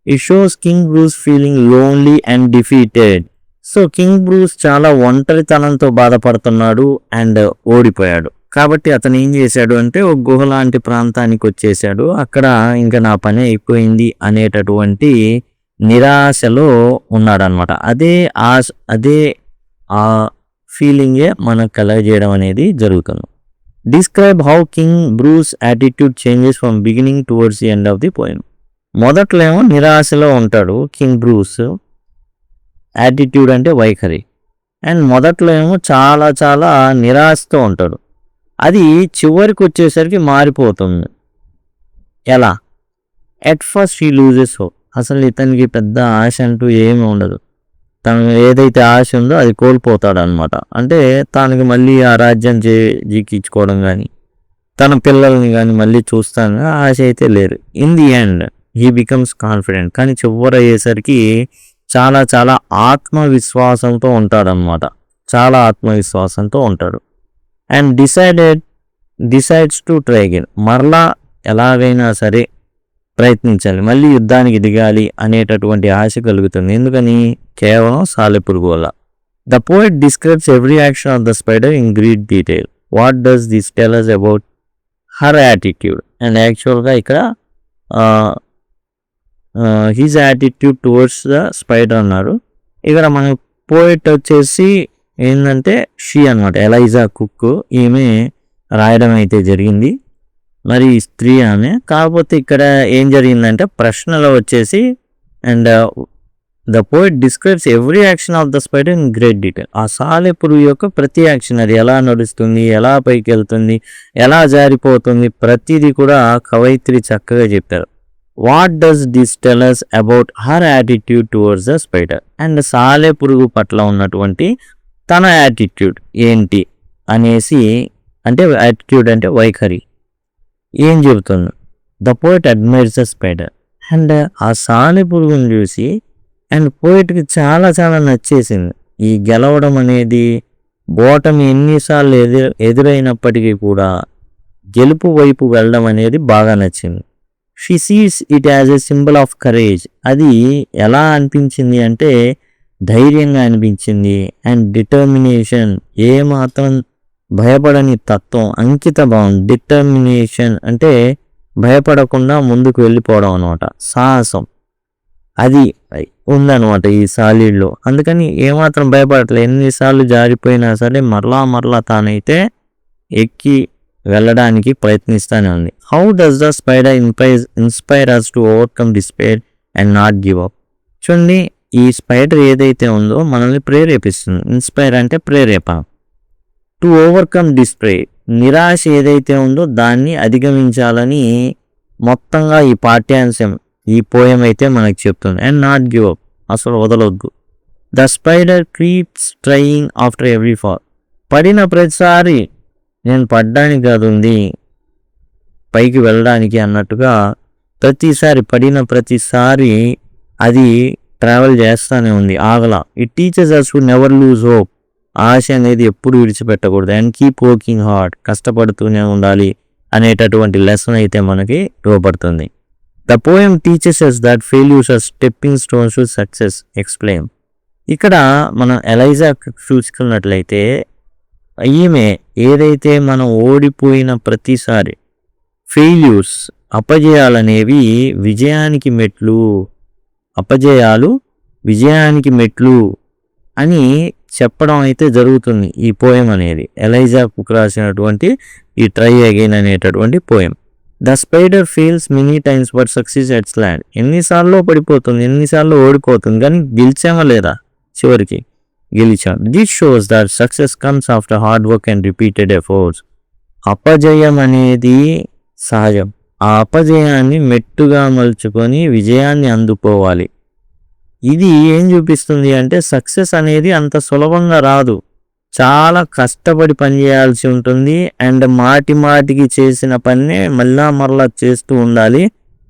It shows king Bruce feeling lonely and defeated. So king Bruce చాలా ఒంటరితనంతో బాధపడుతున్నాడు అండ్ ఓడిపోయాడు. కాబట్టి అతను ఏం చేశాడు అంటే ఒక గుహ లాంటి ప్రాంతానికి వచ్చేసాడు. అక్కడ ఇంకా నా పని అయిపోయింది అనేటటువంటి నిరాశలో ఉన్నాడనమాట. అదే ఆ ఫీలింగే మనకు కలగజేయడం అనేది జరుగుతుంది. Describe how king Bruce attitude changes from beginning towards the end of the poem. మొదట్లో ఏమో నిరాశలో ఉంటాడు కింగ్ బ్రూస్, యాటిట్యూడ్ అంటే వైఖరి. అండ్ మొదట్లో ఏమో చాలా చాలా నిరాశతో ఉంటాడు. అది చివరికి వచ్చేసరికి మారిపోతుంది. ఎలా? At first he loses hope. అసలు ఇతనికి పెద్ద ఆశ అంటూ ఏమి ఉండదు. తను ఏదైతే ఆశ ఉందో అది కోల్పోతాడు అనమాట. అంటే తనకి మళ్ళీ ఆ రాజ్యం జీకించుకోవడం కానీ తన పిల్లల్ని కానీ మళ్ళీ చూస్తాను ఆశ అయితే లేదు. In the end he becomes confident. కానీ చివరి అయ్యేసరికి చాలా చాలా ఆత్మవిశ్వాసంతో ఉంటాడనమాట. చాలా ఆత్మవిశ్వాసంతో ఉంటాడు. And decides to try again. మరలా ఎలాగైనా సరే ప్రయత్నించాలి, మళ్ళీ యుద్ధానికి దిగాలి అనేటటువంటి ఆశ కలుగుతుంది. ఎందుకని? కేవలం సాలెపురుగు వల్ల. The poet describes every action of the spider in greet detail. What does this tell us about her attitude? And యాక్చువల్గా ఇక్కడ his attitude towards the spider అన్నారు. ఇక్కడ మన పోయట్ వచ్చేసి ఏంటంటే షీ అనమాట, ఎలైజా కుక్. ఈమె రాయడం అయితే జరిగింది. మరి స్త్రీ ఆమె. కాకపోతే ఇక్కడ ఏం జరిగిందంటే ప్రశ్నలో వచ్చేసి and the poet describes every action of the spider in great detail. ఆ సాలెపురుగు యొక్క ప్రతి యాక్షన్, అది ఎలా నడుస్తుంది, ఎలా పైకి వెళ్తుంది, ఎలా జారిపోతుంది, ప్రతిదీ కూడా కవయిత్రి చక్కగా చెప్పారు. What does this tell us about her attitude towards the spider. And సాలెపురుగు పట్ల ఉన్నటువంటి తన యాటిట్యూడ్ ఏంటి అనేసి, అంటే యాటిట్యూడ్ అంటే వైఖరి ఏం చెబుతుంది. The poet admires the spider. And ఆ సాలెపురుగుని చూసి అండ్ పోయిట్కి చాలా చాలా నచ్చేసింది. ఈ గెలవడం అనేది, ఓటమి ఎన్నిసార్లు ఎదురైనప్పటికీ కూడా గెలుపు వైపు వెళ్ళడం అనేది బాగా నచ్చింది. She sees it as a symbol of courage. అది ఎలా అనిపించింది అంటే ధైర్యంగా అనిపించింది. అండ్ డిటర్మినేషన్, ఏమాత్రం భయపడని తత్వం, అంకిత భావం. డిటర్మినేషన్ అంటే భయపడకుండా ముందుకు వెళ్ళిపోవడం అనమాట, సాహసం. అది ఉందన్నమాట ఈ సాలిడ్లో. అందుకని ఏమాత్రం భయపడట్లేదు. ఎన్నిసార్లు జారిపోయినా సరే మరలా తానైతే ఎక్కి వెళ్ళడానికి ప్రయత్నిస్తూనే ఉంది. How does the spider inspire us to overcome despair and not give up. చూడండి, ఈ స్పైడర్ ఏదైతే ఉందో మనల్ని ప్రేరేపిస్తుంది. ఇన్స్పైర్ అంటే ప్రేరేప. టు ఓవర్కమ్ డిస్పైర్, నిరాశ ఏదైతే ఉందో దాన్ని అధిగమించాలని మొత్తంగా ఈ పాఠ్యాంశం, ఈ పోయం అయితే మనకు చెప్తుంది. అండ్ నాట్ గివ్ అప్, అసలు వదలొద్దు. The spider creeps trying after every fall. పడిన ప్రతిసారి నేను పడ్డానికి కాదు ఉంది, పైకి వెళ్ళడానికి అన్నట్టుగా ప్రతిసారి పడిన ప్రతిసారి అది ట్రావెల్ చేస్తూనే ఉంది, ఆగల. It teaches us to never lose hope. ఆశ అనేది ఎప్పుడు విడిచిపెట్టకూడదు. అండ్ కీప్ వర్కింగ్ హార్డ్, కష్టపడుతూనే ఉండాలి అనేటటువంటి లెసన్ అయితే మనకి ఇవ్వబడుతుంది. The poem teaches us that failures are stepping stones to success. Explain. ఇక్కడ మనం ఎలైజా చూసుకున్నట్లయితే ఈమె ఏదైతే మనం ఓడిపోయిన ప్రతిసారి ఫెయిల్యూర్స్, అపజయాలనేవి విజయానికి మెట్లు, అపజయాలు విజయానికి మెట్లు అని చెప్పడం అయితే జరుగుతుంది ఈ పోయం అనేది. ఎలైజా కుక్ రాసినటువంటి ఈ ట్రై అగైన్ అనేటటువంటి poem. The spider fails many times but succeeds at last. ఎన్నిసార్లు పడిపోతుంది, ఎన్నిసార్లు ఓడిపోతుంది, కానీ గెలిచామా లేదా, చివరికి గెలిచాం. This shows that success comes after hard work and repeated efforts. అపజయం అనేది సహజం. ఆ అపజయాన్ని మెట్టుగా మలుచుకొని విజయాన్ని అందుకోవాలి. ఇది ఏం చూపిస్తుంది అంటే సక్సెస్ అనేది అంత సులభంగా రాదు, చాలా కష్టపడి పనిచేయాల్సి ఉంటుంది. అండ్ మాటికి చేసిన పన్నే మరలా చేస్తూ ఉండాలి.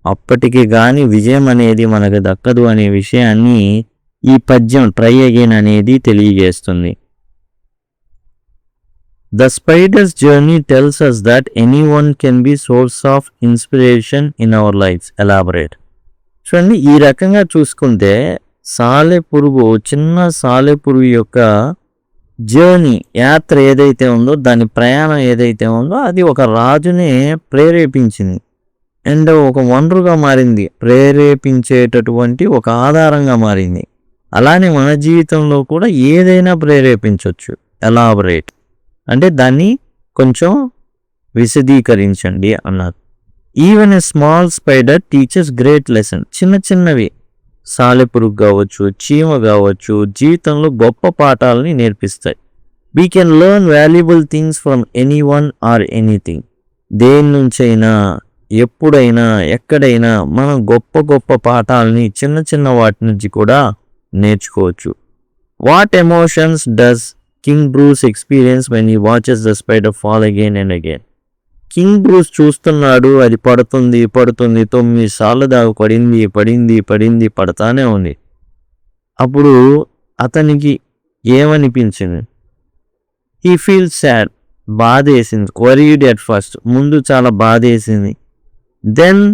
అప్పటికి కానీ విజయం అనేది మనకు దక్కదు అనే విషయాన్ని ఈ పద్యం ట్రై అగైన్ అనేది తెలియజేస్తుంది. The spiders journey tells us that anyone can be source of inspiration in our lives. Elaborate. చూడండి, ఈ రకంగా చూసుకుంటే సాలెపురుగు, చిన్న సాలెపురుగు యొక్క జర్నీ, యాత్ర ఏదైతే ఉందో, దాని ప్రయాణం ఏదైతే ఉందో అది ఒక రాజునే ప్రేరేపించింది. అండ్ ఒక వనరుగా మారింది, ప్రేరేపించేటటువంటి ఒక ఆధారంగా మారింది. అలానే మన జీవితంలో కూడా ఏదైనా ప్రేరేపించవచ్చు. ఎలాబరేట్ అంటే దాన్ని కొంచెం విశదీకరించండి అన్నారు. Even a small spider teaches great lesson. చిన్నవి సాలెపురుగు కావచ్చు, చీమ కావచ్చు, జీవితంలో గొప్ప పాఠాలని నేర్పిస్తాయి. We can learn valuable things from anyone or anything. దేని నుంచైనా, ఎప్పుడైనా, ఎక్కడైనా మనం గొప్ప పాఠాలని చిన్న వాటి నుంచి కూడా నేర్చుకోవచ్చు. What emotions does king Bruce experience when he watches the spider fall again and again. King Bruce చూస్తున్నాడు, అది పడుతుంది 9 సార్లు దాకా పడింది, పడతానే ఉంది. అప్పుడు అతనికి ఏమనిపించింది? హీ ఫీల్ సాడ్, బాధేసింది. వరీడ్ ఎట్ ఫస్ట్, ముందు చాలా బాధేసింది. Then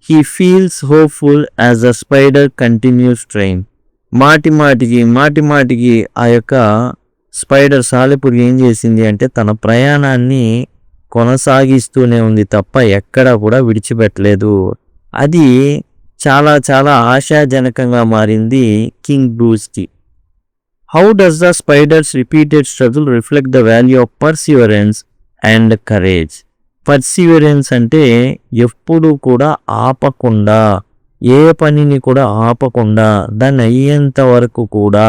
he feels hopeful as the spider continues trying. మాటికి ఆ యొక్క స్పైడర్ సాలెపురుగు ఏం చేసింది అంటే తన ప్రయాణాన్ని కొనసాగిస్తూనే ఉంది తప్ప ఎక్కడా కూడా విడిచిపెట్టలేదు. అది చాలా ఆశాజనకంగా మారింది కింగ్ బ్రూస్కి. How does the spider's repeated struggle reflect the value of perseverance and courage? Perseverance అంటే ఎప్పుడు కూడా ఆపకుండా, ఏ పనిని కూడా ఆపకుండా దాన్ని అయ్యేంత వరకు కూడా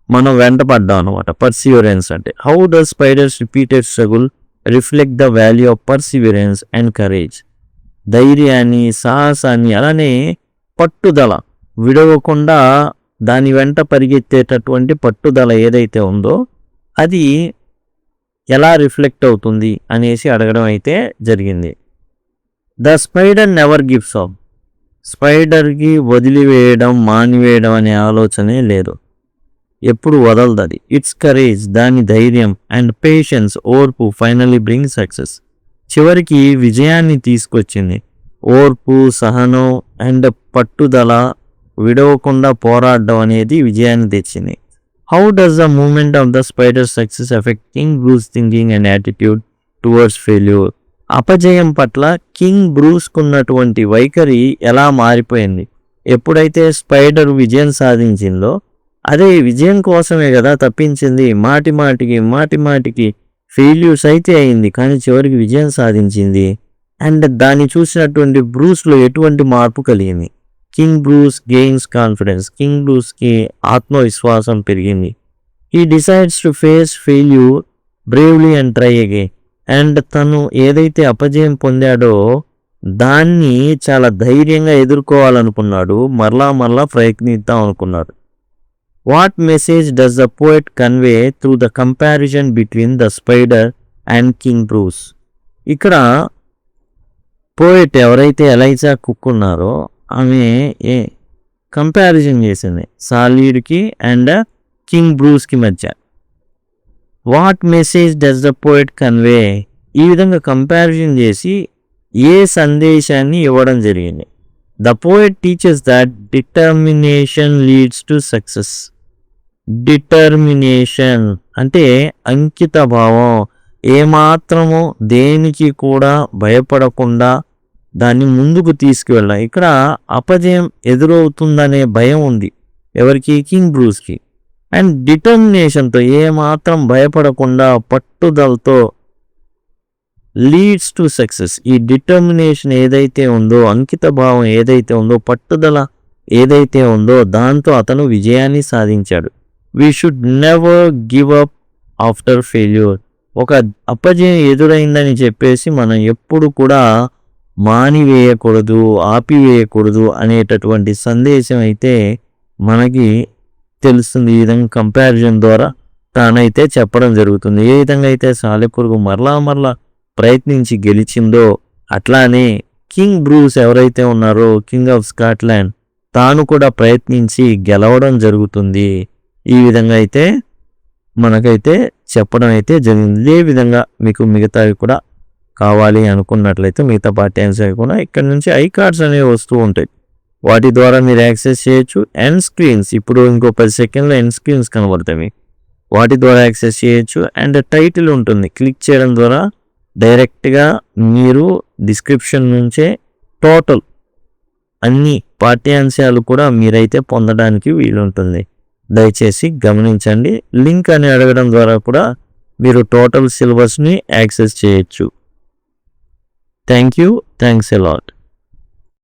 మనం వెంటపడ్డాం అనమాట. పర్సివరెన్స్ అంటే. How does spiders repeated struggle reflect the value of perseverance and courage? ధైర్యాన్ని, సాహసాన్ని, అలానే పట్టుదల, విడవకుండా దాని వెంట పరిగెత్తేటటువంటి పట్టుదల ఏదైతే ఉందో అది ఎలా రిఫ్లెక్ట్ అవుతుంది అనేసి అడగడం అయితే జరిగింది. The spider never gives up. స్పైడర్కి వదిలివేయడం, మానివేయడం అనే ఆలోచనే లేదు, ఎప్పుడు వదలదు అది. ఇట్స్ కరేజ్, దాని ధైర్యం, అండ్ పేషెన్స్, ఓర్పు, ఫైనలీ బ్రింగ్ సక్సెస్, చివరికి విజయాన్ని తీసుకొచ్చింది. ఓర్పు, సహనం అండ్ పట్టుదల, విడవకుండా పోరాడడం అనేది విజయాన్ని తెచ్చింది. How does the moment of the spider success effect King Bruce thinking and attitude towards failure? అపజయం పట్ల కింగ్ బ్రూస్కున్నటువంటి వైఖరి ఎలా మారిపోయింది? ఎప్పుడైతే స్పైడర్ విజయం సాధించిందో అదే విజయం కోసమే కదా తప్పించింది. మాటి మాటికి ఫెయిల్యూర్స్ అయితే అయింది, కానీ చివరికి విజయం సాధించింది. అండ్ దాన్ని చూసినటువంటి బ్రూస్లో ఎటువంటి మార్పు కలిగింది? King Bruce gains confidence. King బ్రూస్కి ఆత్మవిశ్వాసం పెరిగింది. He decides to face failure bravely and try again. And తను ఏదైతే అపజయం పొందాడో దాన్ని చాలా ధైర్యంగా ఎదుర్కోవాలనుకున్నాడు, మరలా ప్రయత్నిద్దాం అనుకున్నాడు. What message does the poet convey through the comparison between the spider and king Bruce? ఇక్కడ పోయట్ ఎవరైతే ఎలైజా కుక్ ఉన్నారో ఆమె కంపారిజన్ చేసింది సాలీడ్కి అండ్ కింగ్ బ్రూస్కి మధ్య. What message does the poet convey? ఈ విధంగా కంపారిజన్ చేసి ఏ సందేశాన్ని ఇవ్వడం జరిగింది? The poet teachers that determination leads to success. Determination అంటే అంకిత భావం, ఏమాత్రము దేనికి కూడా భయపడకుండా దాన్ని ముందుకు తీసుకువెళ్ళాం. ఇక్కడ అపజయం ఎదురవుతుందనే భయం ఉంది ఎవరికి? కింగ్ బ్రూస్కి. అండ్ డిటర్మినేషన్తో, ఏమాత్రం భయపడకుండా పట్టుదలతో లీడ్స్ టు సక్సెస్. ఈ డిటర్మినేషన్ ఏదైతే ఉందో, అంకిత భావం ఏదైతే ఉందో, పట్టుదల ఏదైతే ఉందో దాంతో అతను విజయాన్ని సాధించాడు. We should never give up after failure. ఒక అపజయం ఎదురైందని చెప్పేసి మనం ఎప్పుడు కూడా మానివేయకూడదు, ఆపివేయకూడదు అనేటటువంటి సందేశం అయితే మనకి తెలుస్తుంది. ఈ విధంగా కంపారిజన్ ద్వారా తానైతే చెప్పడం జరుగుతుంది. ఏ విధంగా అయితే సాలెపురుగు మరలా ప్రయత్నించి గెలిచిందో అట్లానే కింగ్ బ్రూస్ ఎవరైతే ఉన్నారో, కింగ్ ఆఫ్ స్కాట్లాండ్, తాను కూడా ప్రయత్నించి గెలవడం జరుగుతుంది. ఈ విధంగా అయితే మనకైతే చెప్పడం అయితే జరిగింది. ఇదే విధంగా మీకు మిగతావి కూడా కావాలి అనుకున్నట్లయితే మిగతా పాఠ్యాంశాలు కూడా ఇక్కడ నుంచి ఐ కార్డ్స్ అనేవి వస్తూ ఉంటాయి, వాటి ద్వారా మీరు యాక్సెస్ చేయొచ్చు. ఎండ్ స్క్రీన్స్, ఇప్పుడు ఇంకో 10 సెకండ్లో ఎండ్ స్క్రీన్స్ కనబడతాయి, వాటి ద్వారా యాక్సెస్ చేయొచ్చు. అండ్ టైటిల్ ఉంటుంది, క్లిక్ చేయడం ద్వారా డైరెక్ట్గా మీరు డిస్క్రిప్షన్ నుంచే టోటల్ అన్ని పాఠ్యాంశాలు కూడా మీరైతే పొందడానికి వీలుంటుంది. దయచేసి గమనించండి. లింక్ అని అడగడం ద్వారా కూడా మీరు టోటల్ సిలబస్ని యాక్సెస్ చేయొచ్చు. Thank you. Thanks a lot.